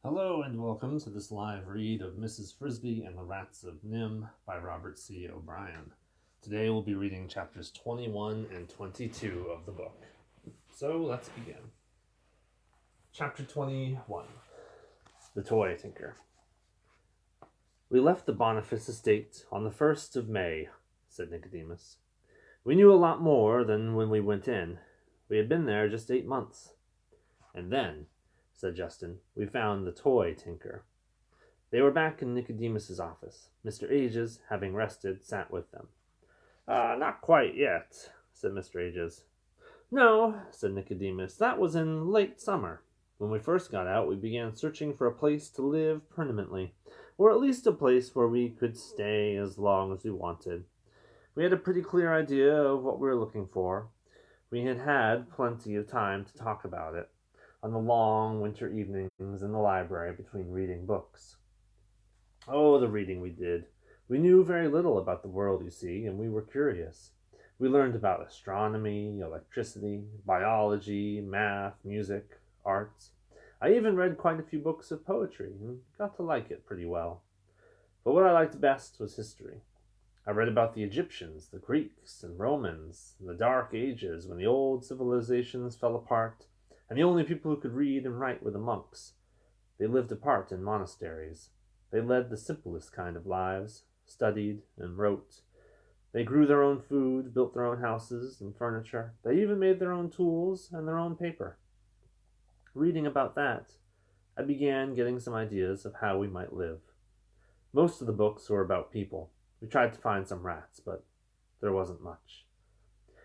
Hello and welcome to this live read of Mrs. Frisby and the Rats of Nimh by Robert C. O'Brien. Today we'll be reading chapters 21 and 22 of the book. So let's begin. Chapter 21, The Toy Tinker. We left the Boniface estate on the 1st of May, said Nicodemus. We knew a lot more than when we went in. We had been there just 8 months. And then, said Justin, we found the toy tinker. They were back in Nicodemus's office. Mr. Ages, having rested, sat with them. Not quite yet, said Mr. Ages. No, said Nicodemus, that was in late summer. When we first got out, we began searching for a place to live permanently, or at least a place where we could stay as long as we wanted. We had a pretty clear idea of what we were looking for. We had had plenty of time to talk about it on the long winter evenings in the library between reading books. Oh, the reading we did. We knew very little about the world, you see, and we were curious. We learned about astronomy, electricity, biology, math, music, arts. I even read quite a few books of poetry and got to like it pretty well. But what I liked best was history. I read about the Egyptians, the Greeks, and Romans, the Dark Ages, when the old civilizations fell apart, and the only people who could read and write were the monks. They lived apart in monasteries. They led the simplest kind of lives, studied and wrote. They grew their own food, built their own houses and furniture. They even made their own tools and their own paper. Reading about that, I began getting some ideas of how we might live. Most of the books were about people. We tried to find some rats, but there wasn't much.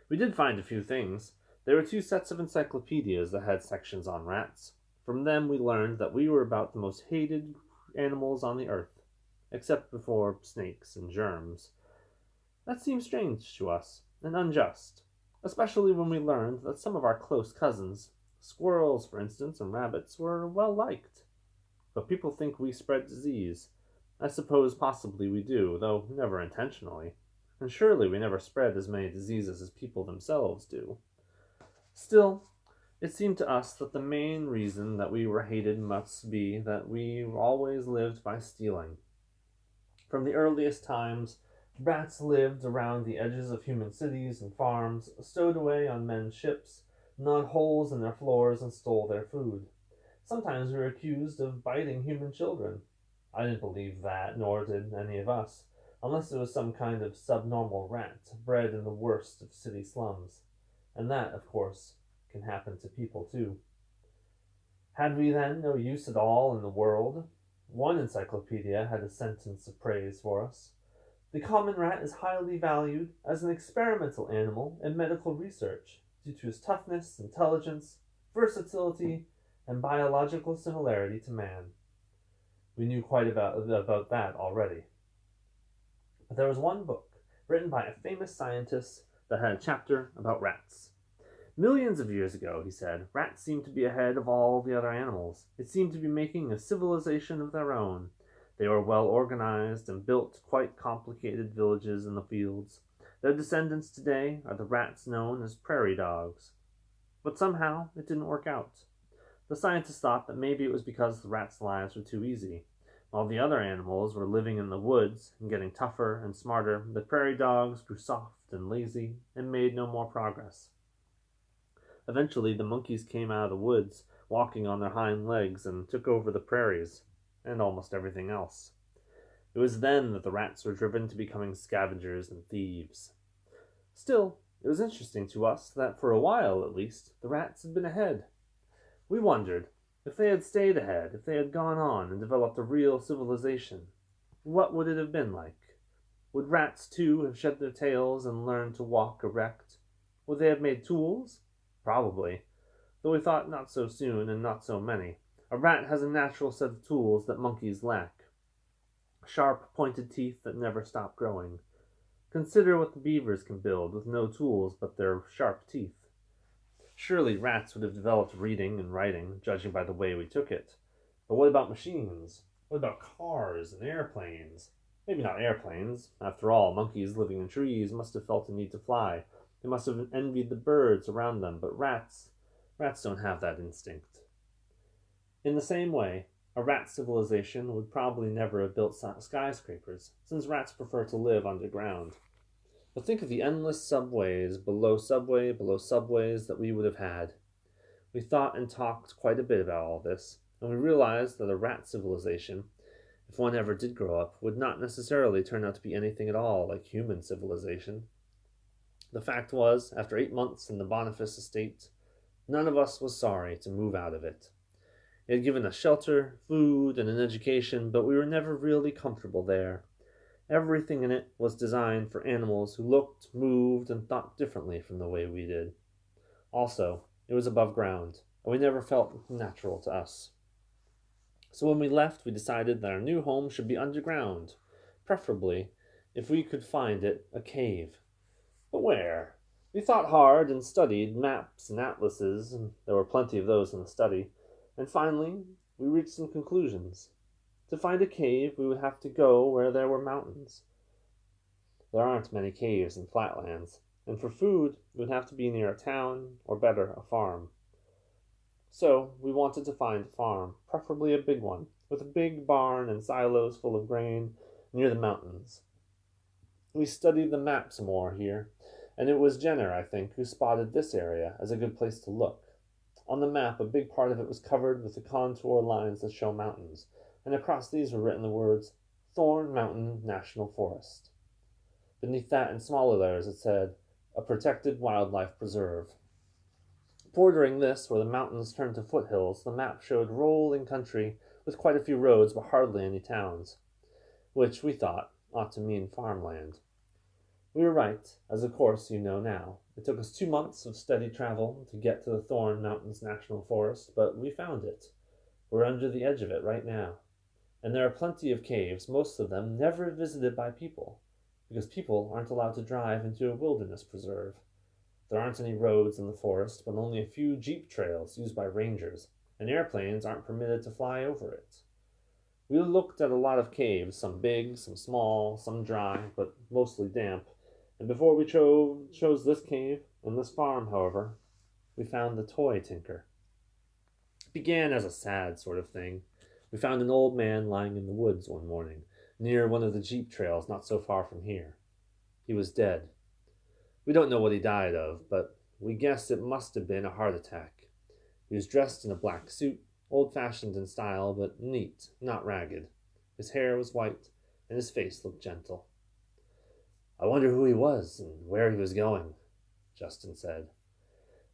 We did find a few things. There were 2 sets of encyclopedias that had sections on rats. From them we learned that we were about the most hated animals on the earth, except before snakes and germs. That seemed strange to us, and unjust, especially when we learned that some of our close cousins, squirrels for instance, and rabbits, were well liked. But people think we spread disease. I suppose possibly we do, though never intentionally, and surely we never spread as many diseases as people themselves do. Still, it seemed to us that the main reason that we were hated must be that we always lived by stealing. From the earliest times, rats lived around the edges of human cities and farms, stowed away on men's ships, gnawed holes in their floors, and stole their food. Sometimes we were accused of biting human children. I didn't believe that, nor did any of us, unless it was some kind of subnormal rat bred in the worst of city slums. And that, of course, can happen to people too. Had we then no use at all in the world? One encyclopedia had a sentence of praise for us. The common rat is highly valued as an experimental animal in medical research due to his toughness, intelligence, versatility, and biological similarity to man. We knew quite about that already. But there was one book written by a famous scientist that had a chapter about rats. Millions of years ago, he said, rats seemed to be ahead of all the other animals. It seemed to be making a civilization of their own. They were well organized and built quite complicated villages in the fields. Their descendants today are the rats known as prairie dogs. But somehow it didn't work out. The scientists thought that maybe it was because the rats' lives were too easy. While the other animals were living in the woods and getting tougher and smarter, the prairie dogs grew soft and lazy and made no more progress. Eventually, the monkeys came out of the woods, walking on their hind legs, and took over the prairies, and almost everything else. It was then that the rats were driven to becoming scavengers and thieves. Still, it was interesting to us that for a while, at least, the rats had been ahead. We wondered, if they had stayed ahead, if they had gone on and developed a real civilization, what would it have been like? Would rats, too, have shed their tails and learned to walk erect? Would they have made tools? Probably, though we thought not so soon and not so many. A rat has a natural set of tools that monkeys lack. Sharp, pointed teeth that never stop growing. Consider what the beavers can build with no tools but their sharp teeth. Surely rats would have developed reading and writing, judging by the way we took it. But what about machines? What about cars and airplanes? Maybe not airplanes. After all, monkeys living in trees must have felt a need to fly. They must have envied the birds around them, but rats don't have that instinct. In the same way, A rat civilization would probably never have built skyscrapers, since rats prefer to live underground. But think of the endless subways below subways that we would have had. We thought and talked quite a bit about all this, and we realized that a rat civilization, if one ever did grow up, would not necessarily turn out to be anything at all like human civilization. The fact was, after 8 months in the Boniface estate, none of us was sorry to move out of it. It had given us shelter, food, and an education, but we were never really comfortable there. Everything in it was designed for animals who looked, moved, and thought differently from the way we did. Also, it was above ground, and we never felt natural to us. So when we left, we decided that our new home should be underground, preferably, if we could find it, a cave. But where? We thought hard and studied maps and atlases, and there were plenty of those in the study, and finally we reached some conclusions. To find a cave, we would have to go where there were mountains. There aren't many caves in flatlands, and for food, it would have to be near a town, or better, a farm. So we wanted to find a farm, preferably a big one, with a big barn and silos full of grain near the mountains. We studied the map some more here, and it was Jenner, I think, who spotted this area as a good place to look. On the map, a big part of it was covered with the contour lines that show mountains, and across these were written the words, Thorn Mountain National Forest. Beneath that, in smaller letters, it said, a protected wildlife preserve. Bordering this, where the mountains turned to foothills, the map showed rolling country with quite a few roads but hardly any towns, which, we thought, ought to mean farmland. We were right, as of course you know now. It took us 2 months of steady travel to get to the Thorn Mountains National Forest, but we found it. We're under the edge of it right now. And there are plenty of caves, most of them never visited by people, because people aren't allowed to drive into a wilderness preserve. There aren't any roads in the forest, but only a few jeep trails used by rangers, and airplanes aren't permitted to fly over it. We looked at a lot of caves, some big, some small, some dry, but mostly damp, and before we chose this cave and this farm, however, we found the toy tinker. It began as a sad sort of thing. We found an old man lying in the woods one morning, near one of the jeep trails not so far from here. He was dead. We don't know what he died of, but we guess it must have been a heart attack. He was dressed in a black suit, old-fashioned in style, but neat, not ragged. His hair was white, and his face looked gentle. I wonder who he was and where he was going, Justin said.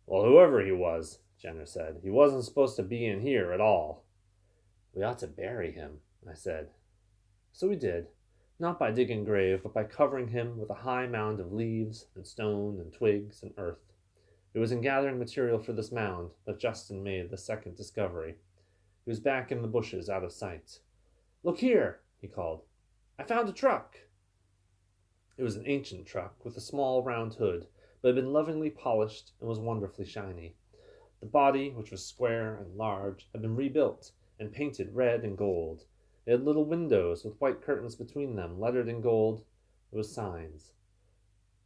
Well, whoever he was, Jenner said, he wasn't supposed to be in here at all. We ought to bury him, I said. So we did, not by digging a grave, but by covering him with a high mound of leaves and stone and twigs and earth. It was in gathering material for this mound that Justin made the second discovery. He was back in the bushes, out of sight. Look here, he called. I found a truck. It was an ancient truck with a small round hood, but had been lovingly polished and was wonderfully shiny. The body, which was square and large, had been rebuilt and painted red and gold. It had little windows with white curtains between them, lettered in gold. It was signs.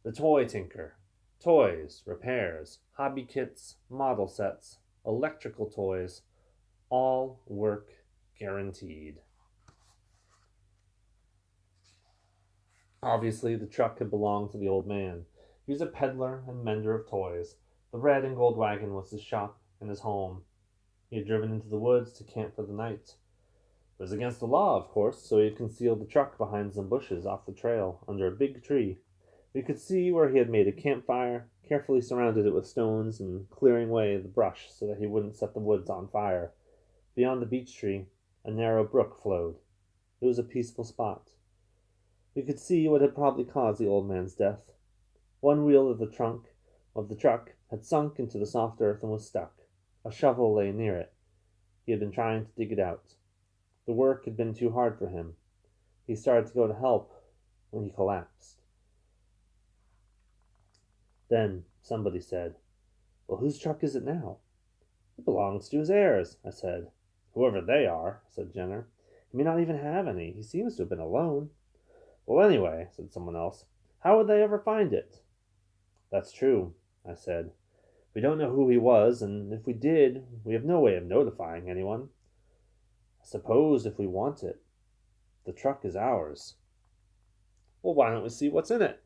The Toy Tinker. Toys, repairs, hobby kits, model sets, electrical toys, all work guaranteed. Obviously, the truck had belonged to the old man. He was a peddler and mender of toys. The red and gold wagon was his shop and his home. He had driven into the woods to camp for the night. It was against the law, of course, so he had concealed the truck behind some bushes off the trail, under a big tree. We could see where he had made a campfire, carefully surrounded it with stones, and clearing away the brush so that he wouldn't set the woods on fire. Beyond the beech tree, a narrow brook flowed. It was a peaceful spot. We could see what had probably caused the old man's death. One wheel of the truck had sunk into the soft earth and was stuck. A shovel lay near it. He had been trying to dig it out. The work had been too hard for him. He started to go to help when he collapsed. Then somebody said, Well, whose truck is it now? It belongs to his heirs, I said. Whoever they are, said Jenner. He may not even have any. He seems to have been alone. Well, anyway, said someone else, how would they ever find it? That's true, I said. We don't know who he was, and if we did, we have no way of notifying anyone. I suppose if we want it, the truck is ours. Well, why don't we see what's in it?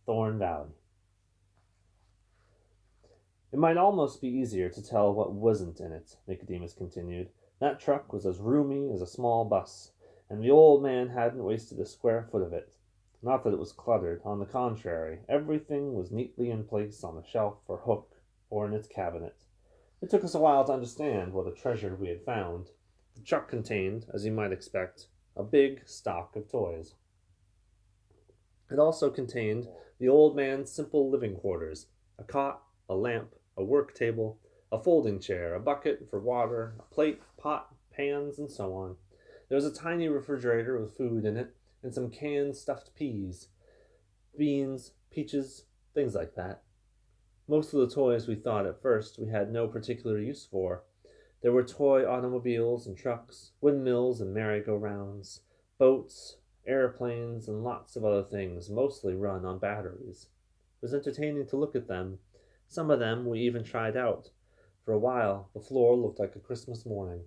Thorn Valley. It might almost be easier to tell what wasn't in it, Nicodemus continued. That truck was as roomy as a small bus, and the old man hadn't wasted a square foot of it. Not that it was cluttered. On the contrary, everything was neatly in place on a shelf or hook or in its cabinet. It took us a while to understand what a treasure we had found. The truck contained, as you might expect, a big stock of toys. It also contained the old man's simple living quarters, a cot, a lamp, a work table, a folding chair, a bucket for water, a plate, pot, pans, and so on. There was a tiny refrigerator with food in it, and some canned stuffed peas, beans, peaches, things like that. Most of the toys we thought at first we had no particular use for. There were toy automobiles and trucks, windmills and merry-go-rounds, boats, airplanes, and lots of other things, mostly run on batteries. It was entertaining to look at them. Some of them we even tried out. For a while, the floor looked like a Christmas morning.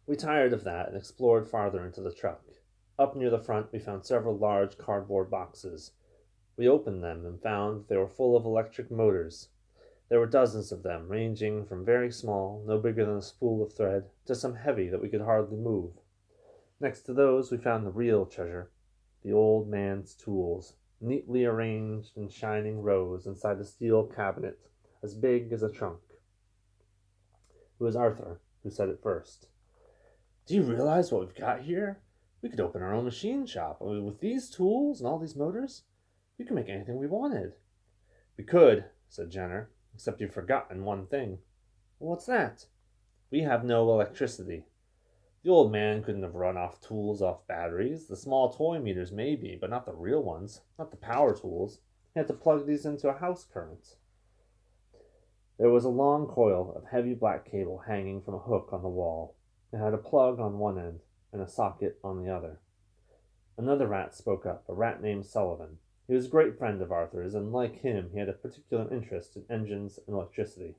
We tired of that and explored farther into the truck. Up near the front, we found several large cardboard boxes. We opened them and found that they were full of electric motors. There were dozens of them, ranging from very small, no bigger than a spool of thread, to some heavy that we could hardly move. Next to those, we found the real treasure, the old man's tools, neatly arranged in shining rows inside a steel cabinet as big as a trunk. It was Arthur who said it first. "Do you realize what we've got here? We could open our own machine shop. With these tools and all these motors, we could make anything we wanted." "We could," said Jenner, "except you've forgotten one thing." "What's that?" "We have no electricity. The old man couldn't have run off tools off batteries. The small toy meters maybe, but not the real ones, not the power tools. He had to plug these into a house current." There was a long coil of heavy black cable hanging from a hook on the wall. It had a plug on one end and a socket on the other. Another rat spoke up, a rat named Sullivan. He was a great friend of Arthur's, and like him, he had a particular interest in engines and electricity.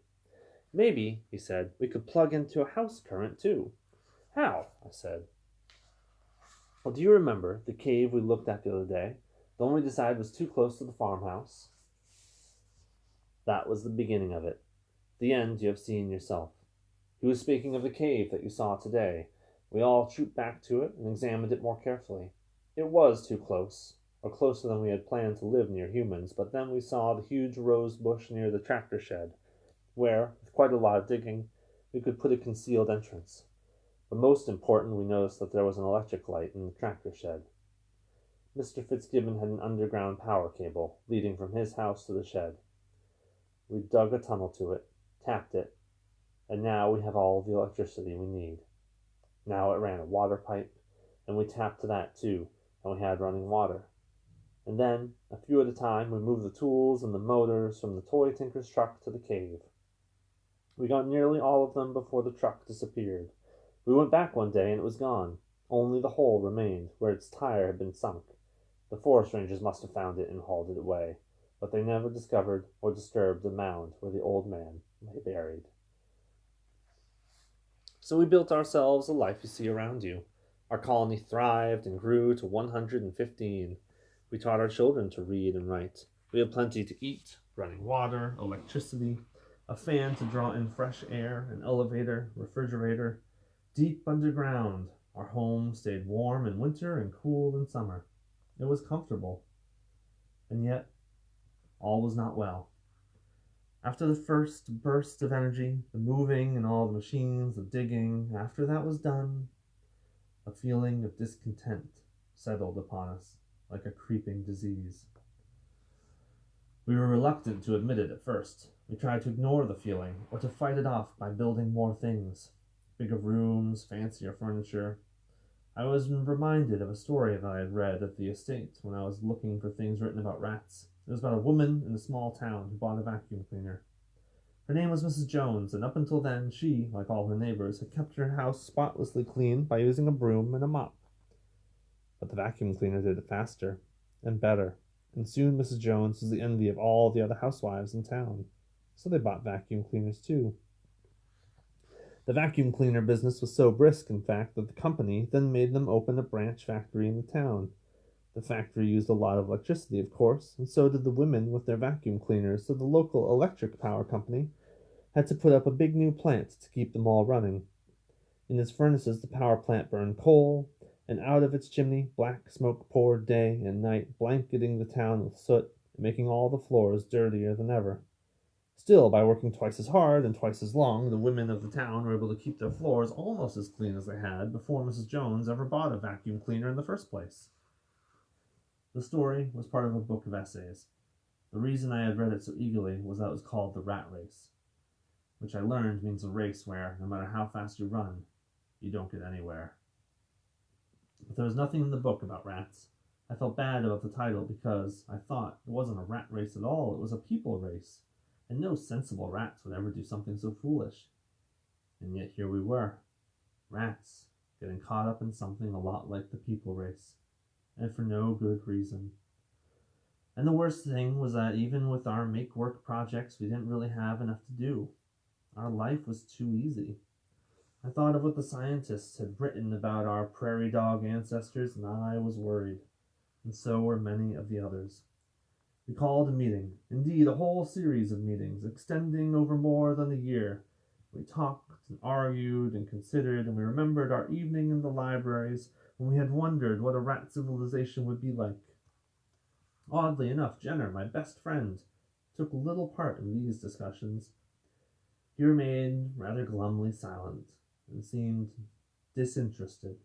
"Maybe," he said, "we could plug into a house current, too." "How?" I said. "Well, do you remember the cave we looked at the other day? The one we decided was too close to the farmhouse?" That was the beginning of it. The end you have seen yourself. He was speaking of the cave that you saw today. We all trooped back to it and examined it more carefully. It was too close, or closer than we had planned to live near humans, but then we saw the huge rose bush near the tractor shed, where, with quite a lot of digging, we could put a concealed entrance. But most important, we noticed that there was an electric light in the tractor shed. Mr. Fitzgibbon had an underground power cable leading from his house to the shed. We dug a tunnel to it, tapped it, and now we have all the electricity we need. Now it ran a water pipe, and we tapped to that too, and we had running water. And then, a few at a time, we moved the tools and the motors from the toy tinker's truck to the cave. We got nearly all of them before the truck disappeared. We went back one day and it was gone. Only the hole remained, where its tire had been sunk. The forest rangers must have found it and hauled it away, but they never discovered or disturbed the mound where the old man lay buried. So we built ourselves the life you see around you. Our colony thrived and grew to 115. We taught our children to read and write. We had plenty to eat, running water, electricity, a fan to draw in fresh air, an elevator, refrigerator. Deep underground, our home stayed warm in winter and cool in summer. It was comfortable. And yet, all was not well. After the first burst of energy, the moving and all the machines, the digging, after that was done, a feeling of discontent settled upon us like a creeping disease. We were reluctant to admit it at first. We tried to ignore the feeling or to fight it off by building more things, bigger rooms, fancier furniture. I was reminded of a story that I had read at the estate when I was looking for things written about rats. It was about a woman in a small town who bought a vacuum cleaner. Her name was Mrs. Jones, and up until then she, like all her neighbors, had kept her house spotlessly clean by using a broom and a mop. But the vacuum cleaner did it faster and better, and soon Mrs. Jones was the envy of all the other housewives in town. So they bought vacuum cleaners too. The vacuum cleaner business was so brisk, in fact, that the company then made them open a branch factory in the town. The factory used a lot of electricity, of course, and so did the women with their vacuum cleaners, so the local electric power company had to put up a big new plant to keep them all running. In its furnaces, the power plant burned coal, and out of its chimney, black smoke poured day and night, blanketing the town with soot and making all the floors dirtier than ever. Still, by working twice as hard and twice as long, the women of the town were able to keep their floors almost as clean as they had before Mrs. Jones ever bought a vacuum cleaner in the first place. The story was part of a book of essays. The reason I had read it so eagerly was that it was called The Rat Race, which I learned means a race where, no matter how fast you run, you don't get anywhere. But there was nothing in the book about rats. I felt bad about the title because I thought it wasn't a rat race at all, it was a people race, and no sensible rats would ever do something so foolish. And yet here we were, rats, getting caught up in something a lot like the people race, and for no good reason. And the worst thing was that even with our make-work projects, we didn't really have enough to do. Our life was too easy. I thought of what the scientists had written about our prairie dog ancestors, and I was worried, and so were many of the others. We called a meeting, indeed a whole series of meetings, extending over more than a year. We talked and argued and considered, and we remembered our evening in the libraries when we had wondered what a rat civilization would be like. Oddly enough, Jenner, my best friend, took little part in these discussions. He remained rather glumly silent and seemed disinterested,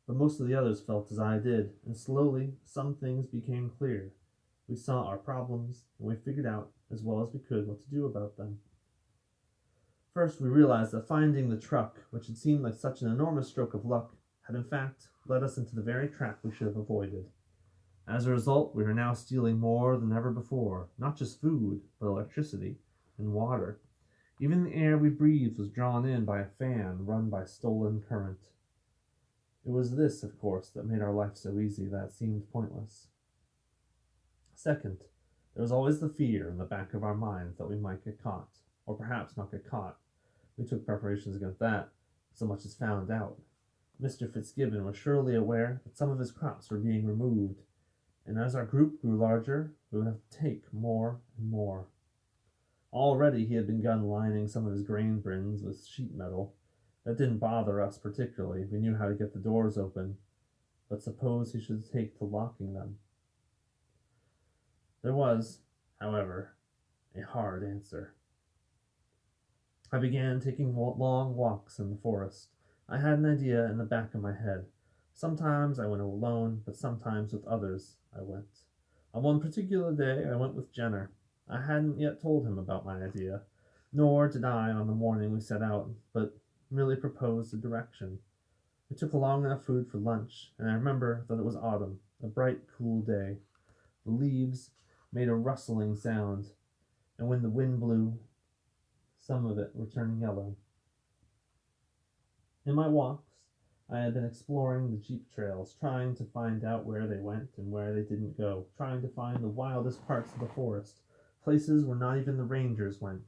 but most of the others felt as I did, and slowly some things became clear. We saw our problems, and we figured out, as well as we could, what to do about them. First, we realized that finding the truck, which had seemed like such an enormous stroke of luck, had in fact led us into the very trap we should have avoided. As a result, we were now stealing more than ever before, not just food, but electricity and water. Even the air we breathed was drawn in by a fan run by stolen current. It was this, of course, that made our life so easy that it seemed pointless. Second, there was always the fear in the back of our minds that we might get caught, or perhaps not get caught. We took preparations against that, so much as found out. Mr. Fitzgibbon was surely aware that some of his crops were being removed, and as our group grew larger, we would have to take more and more. Already he had begun lining some of his grain bins with sheet metal. That didn't bother us particularly. We knew how to get the doors open. But suppose he should take to locking them. There was, however, a hard answer. I began taking long walks in the forest. I had an idea in the back of my head. Sometimes I went alone, but sometimes with others I went. On one particular day I went with Jenner. I hadn't yet told him about my idea, nor did I on the morning we set out, but merely proposed a direction. We took along enough food for lunch, and I remember that it was autumn, a bright, cool day. The leaves made a rustling sound, and when the wind blew, some of it were turning yellow. In my walks, I had been exploring the jeep trails, trying to find out where they went and where they didn't go, trying to find the wildest parts of the forest, places where not even the rangers went.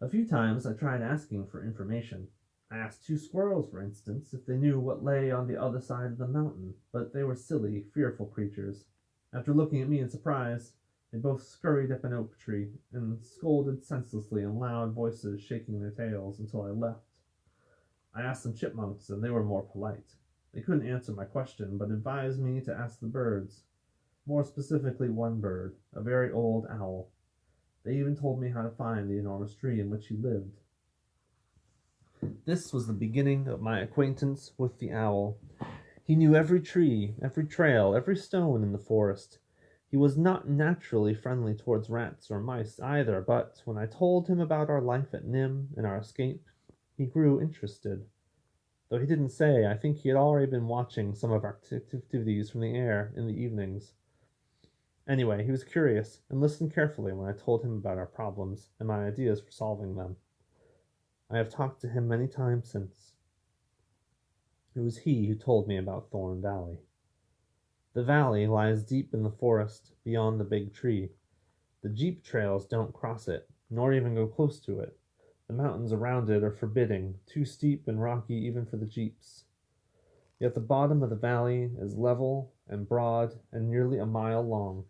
A few times I tried asking for information. I asked 2 squirrels, for instance, if they knew what lay on the other side of the mountain, but they were silly, fearful creatures. After looking at me in surprise, they both scurried up an oak tree and scolded senselessly in loud voices, shaking their tails, until I left. I asked some chipmunks, and they were more polite. They couldn't answer my question, but advised me to ask the birds. More specifically, one bird, a very old owl. They even told me how to find the enormous tree in which he lived. This was the beginning of my acquaintance with the owl. He knew every tree, every trail, every stone in the forest. He was not naturally friendly towards rats or mice either, but when I told him about our life at Nimh and our escape, he grew interested. Though he didn't say, I think he had already been watching some of our activities from the air in the evenings. Anyway, he was curious and listened carefully when I told him about our problems and my ideas for solving them. I have talked to him many times since. It was he who told me about Thorn Valley. The valley lies deep in the forest beyond the big tree. The jeep trails don't cross it, nor even go close to it. The mountains around it are forbidding, too steep and rocky even for the jeeps. Yet the bottom of the valley is level and broad and nearly a mile long.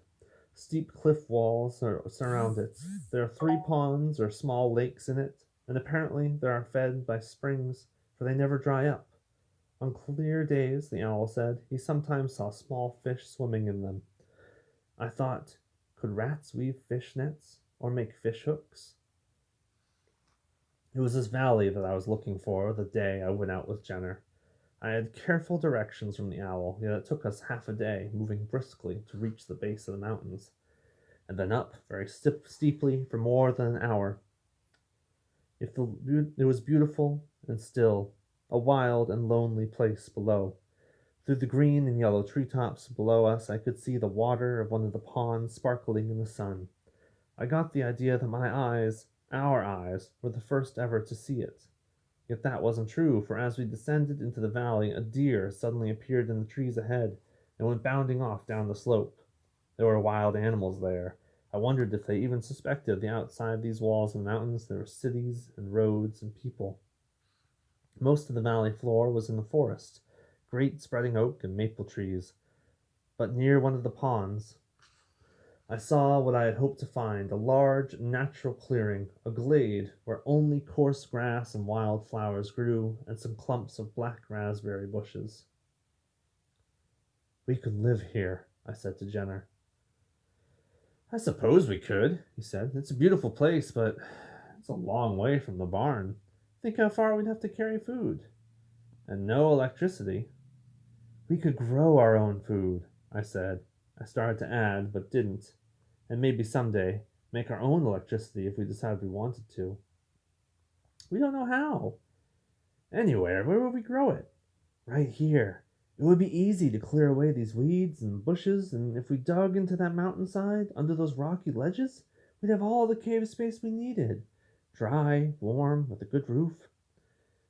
Steep cliff walls surround it. There are 3 ponds or small lakes in it, and apparently they are fed by springs, for they never dry up. On clear days, the owl said, he sometimes saw small fish swimming in them. I thought, could rats weave fish nets or make fish hooks? It was this valley that I was looking for the day I went out with Jenner. I had careful directions from the owl, yet it took us half a day, moving briskly, to reach the base of the mountains, and then up very steeply for more than an hour. It was beautiful and still, a wild and lonely place below. Through the green and yellow treetops below us, I could see the water of one of the ponds sparkling in the sun. I got the idea that my eyes, our eyes, were the first ever to see it. Yet that wasn't true, for as we descended into the valley, a deer suddenly appeared in the trees ahead and went bounding off down the slope. There were wild animals there. I wondered if they even suspected that outside these walls and mountains there were cities and roads and people. Most of the valley floor was in the forest, great spreading oak and maple trees. But near one of the ponds, I saw what I had hoped to find, a large natural clearing, a glade where only coarse grass and wild flowers grew, and some clumps of black raspberry bushes. We could live here, I said to Jenner. I suppose we could, he said. It's a beautiful place, but it's a long way from the barn. Think how far we'd have to carry food. And no electricity. We could grow our own food, I said. I started to add, but didn't. And maybe someday make our own electricity if we decided we wanted to. We don't know how. Anywhere, where would we grow it? Right here. It would be easy to clear away these weeds and bushes, and if we dug into that mountainside, under those rocky ledges, we'd have all the cave space we needed. Dry, warm, with a good roof.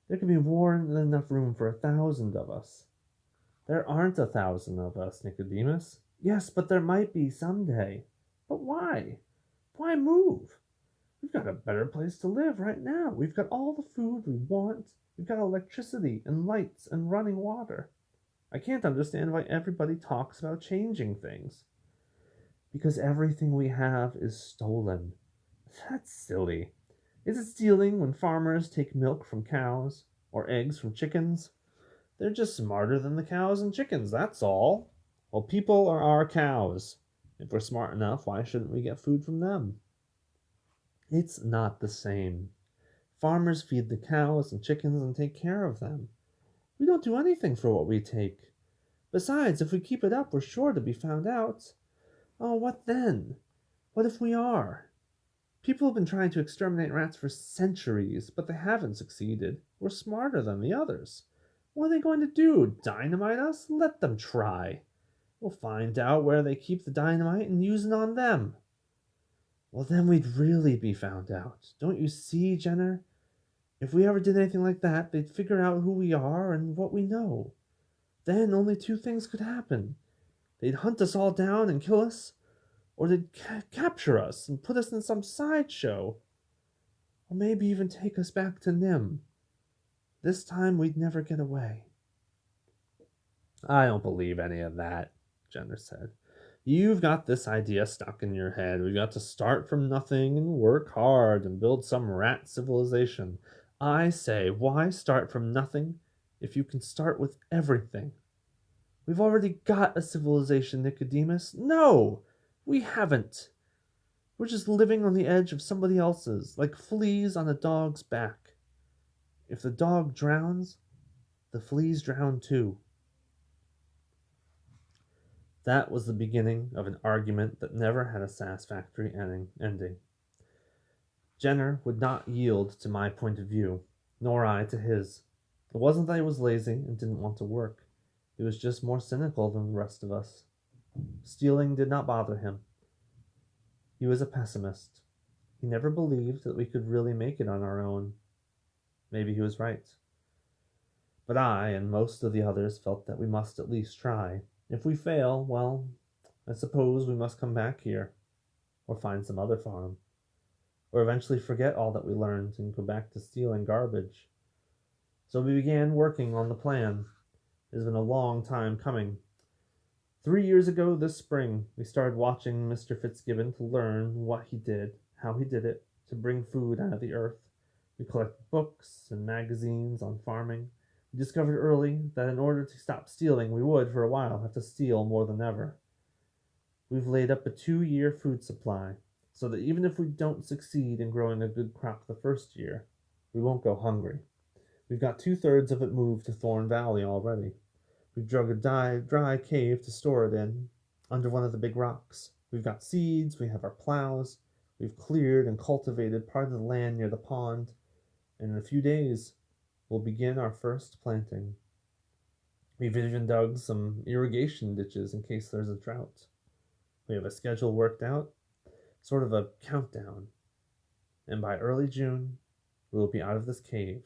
There could be more than enough room for 1,000 of us. There aren't 1,000 of us, Nicodemus. Yes, but there might be someday. But why? Why move? We've got a better place to live right now. We've got all the food we want. We've got electricity and lights and running water. I can't understand why everybody talks about changing things. Because everything we have is stolen. That's silly. Is it stealing when farmers take milk from cows or eggs from chickens? They're just smarter than the cows and chickens, that's all. Well, people are our cows. If we're smart enough, why shouldn't we get food from them? It's not the same. Farmers feed the cows and chickens and take care of them. We don't do anything for what we take. Besides, if we keep it up, we're sure to be found out. Oh, what then? What if we are? People have been trying to exterminate rats for centuries, but they haven't succeeded. We're smarter than the others. What are they going to do? Dynamite us? Let them try. We'll find out where they keep the dynamite and use it on them. Well, then we'd really be found out. Don't you see, Jenner? If we ever did anything like that, they'd figure out who we are and what we know. Then only 2 things could happen. They'd hunt us all down and kill us, or they'd capture us and put us in some sideshow, or maybe even take us back to Nimh. This time we'd never get away. I don't believe any of that, Jenner said. You've got this idea stuck in your head. We've got to start from nothing and work hard and build some rat civilization. I say, why start from nothing if you can start with everything? We've already got a civilization, Nicodemus. No, we haven't. We're just living on the edge of somebody else's, like fleas on a dog's back. If the dog drowns, the fleas drown too. That was the beginning of an argument that never had a satisfactory ending. Jenner would not yield to my point of view, nor I to his. It wasn't that he was lazy and didn't want to work. He was just more cynical than the rest of us. Stealing did not bother him. He was a pessimist. He never believed that we could really make it on our own. Maybe he was right. But I and most of the others felt that we must at least try. If we fail, well, I suppose we must come back here, or find some other farm. or eventually forget all that we learned and go back to stealing garbage. So we began working on the plan. It has been a long time coming. 3 years ago this spring, we started watching Mr. Fitzgibbon to learn what he did, how he did it, to bring food out of the earth. We collected books and magazines on farming. We discovered early that in order to stop stealing, we would, for a while, have to steal more than ever. We've laid up a 2-year food supply, so that even if we don't succeed in growing a good crop the first year, we won't go hungry. We've got 2/3 of it moved to Thorn Valley already. We've dug a dry cave to store it in, under one of the big rocks. We've got seeds, we have our plows, we've cleared and cultivated part of the land near the pond, and in a few days, we'll begin our first planting. We've even dug some irrigation ditches in case there's a drought. We have a schedule worked out, sort of a countdown, and by early June, we will be out of this cave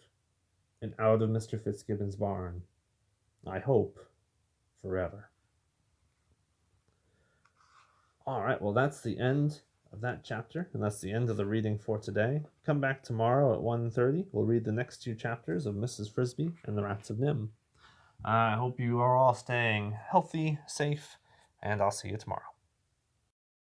and out of Mr. Fitzgibbon's barn. I hope, forever. All right, well, that's the end of that chapter, and that's the end of the reading for today. Come back tomorrow at 1:30. We'll read the next 2 chapters of Mrs. Frisby and the Rats of Nimh. I hope you are all staying healthy, safe, and I'll see you tomorrow.